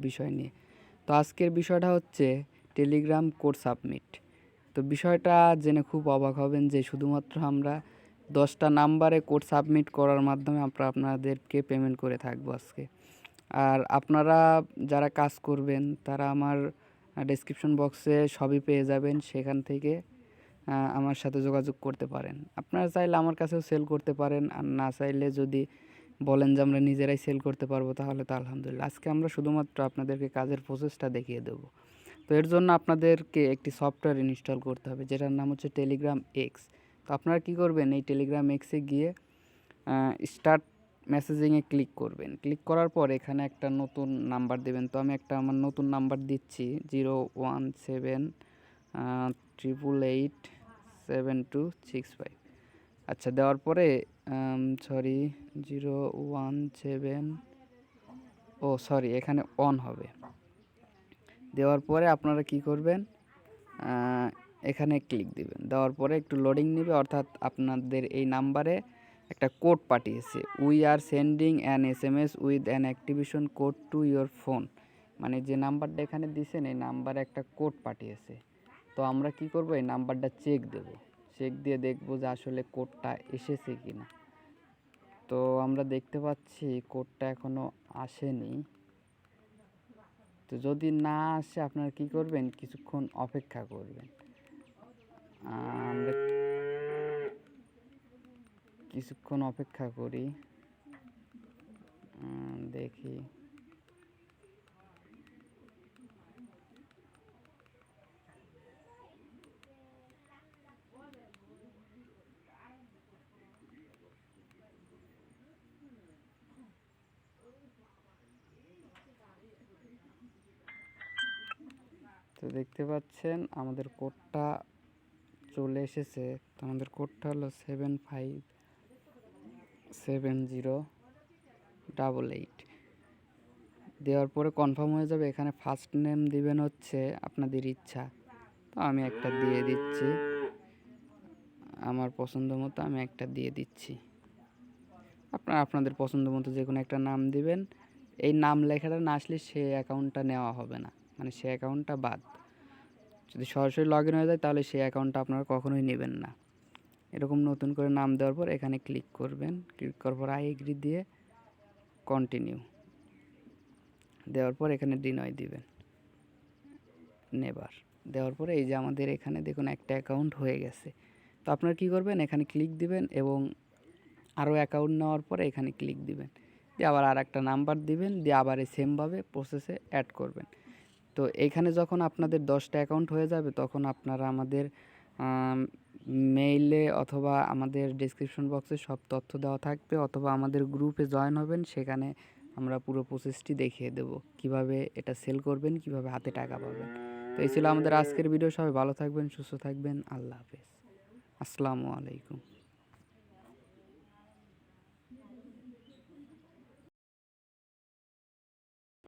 বিষয় নিয়ে। তো আজকের বিষয়টা হচ্ছে টেলিগ্রাম কোড সাবমিট। তো বিষয়টা জেনে খুব অবাক হবেন যে শুধুমাত্র আমরা 10টা নাম্বারে কোড সাবমিট করার মাধ্যমে আমরা আপনাদেরকে পেমেন্ট করে থাকবো আজকে। আর আপনারা যারা কাজ করবেন তারা আমার ডেসক্রিপশন বক্সে সবই পেয়ে যাবেন, সেখান থেকে আমার সাথে যোগাযোগ করতে পারেন। আপনারা চাইলে আমার কাছেও সেল করতে পারেন, আর না চাইলে যদি বলেন যে আমরা নিজেরাই সেল করতে পারবো তাহলে তো আলহামদুলিল্লাহ। আজকে আমরা শুধুমাত্র আপনাদেরকে কাজের প্রসেসটা দেখিয়ে দেবো। তো এর জন্য আপনাদেরকে একটি সফটওয়্যার ইনস্টল করতে হবে যেটার নাম হচ্ছে টেলিগ্রাম এক্স। তো আপনারা কী করবেন, এই টেলিগ্রাম এক্সে গিয়ে স্টার্ট মেসেজিংয়ে ক্লিক করবেন। ক্লিক করার পর এখানে একটা নতুন নাম্বার দেবেন। তো আমি একটা আমার নতুন নাম্বার দিচ্ছি 01788887265। আচ্ছা, দেওয়ার পরে সরি 017 এখানে অন হবে। দেওয়ার পরে আপনারা কি করবেন, এখানে ক্লিক দিবেন। দেওয়ার পরে একটু লোডিং নেবে, অর্থাৎ আপনাদের এই নাম্বারে একটা কোড পাঠিয়েছে। We are sending an SMS with an activation code to your phone. মানে যে নাম্বারটা এখানে দিয়েছেন এই নাম্বারে একটা কোড পাঠিয়েছে। তো আমরা কি করব, এই নাম্বারটা চেক দেব। চেক দিয়ে দেখব যে আসলে কোডটা এসেছে কি না। তো আমরা দেখতে পাচ্ছি কোডটা এখনও আসেনি। তো যদি না আসে আপনারা কি করবেন, কিছুক্ষণ অপেক্ষা করবেন। আমরা কিছুক্ষণ অপেক্ষা করি, দেখি। তো দেখতে পাচ্ছেন আমাদের কোডটা চলে এসেছে। তো আমাদের কোডটা হলো 757088। দেওয়ার পরে কনফার্ম হয়ে যাবে। এখানে ফার্স্ট নেম দিবেন হচ্ছে আপনাদের ইচ্ছা। তো আমি একটা দিয়ে দিচ্ছি, আমার পছন্দ মতো আমি একটা দিয়ে দিচ্ছি। আপনারা আপনাদের পছন্দ মতো যে কোনো একটা নাম দিবেন। এই নাম লেখাটা না আসলে সে অ্যাকাউন্টটা নেওয়া হবে না, মানে সে অ্যাকাউন্টটা বাদ। যদি সরাসরি লগ ইন হয়ে যায় তাহলে সেই অ্যাকাউন্টটা আপনারা কখনোই নেবেন না। এরকম নতুন করে নাম দেওয়ার পর এখানে ক্লিক করবেন। ক্লিক করার পর আই এগ্রি দিয়ে কন্টিনিউ দেওয়ার পর এখানে ডিনয় দিবেন, নেবার দেওয়ার পরে এই যে আমাদের এখানে দেখুন একটা অ্যাকাউন্ট হয়ে গেছে। তো আপনারা কী করবেন, এখানে ক্লিক দিবেন এবং আরও অ্যাকাউন্ট নেওয়ার পরে এখানে ক্লিক দিবেন, দিয়ে আবার আর একটা নাম্বার দিবেন, দিয়ে আবার এই সেমভাবে প্রসেসে অ্যাড করবেন। তো এইখানে যখন আপনাদের 10টা অ্যাকাউন্ট হয়ে যাবে তখন আপনারা আমাদের মেইলে অথবা আমাদের ডেসক্রিপশন বক্সে সব তথ্য দেওয়া থাকবে, অথবা আমাদের গ্রুপে জয়েন হবেন। সেখানে আমরা পুরো প্রসেসটি দেখিয়ে দেব কিভাবে এটা সেল করবেন, কিভাবে হাতে টাকা পাবেন। তো এই ছিল আমাদের আজকের ভিডিও। সবাই ভালো থাকবেন, সুস্থ থাকবেন। আল্লাহ হাফেজ, আসসালামু আলাইকুম।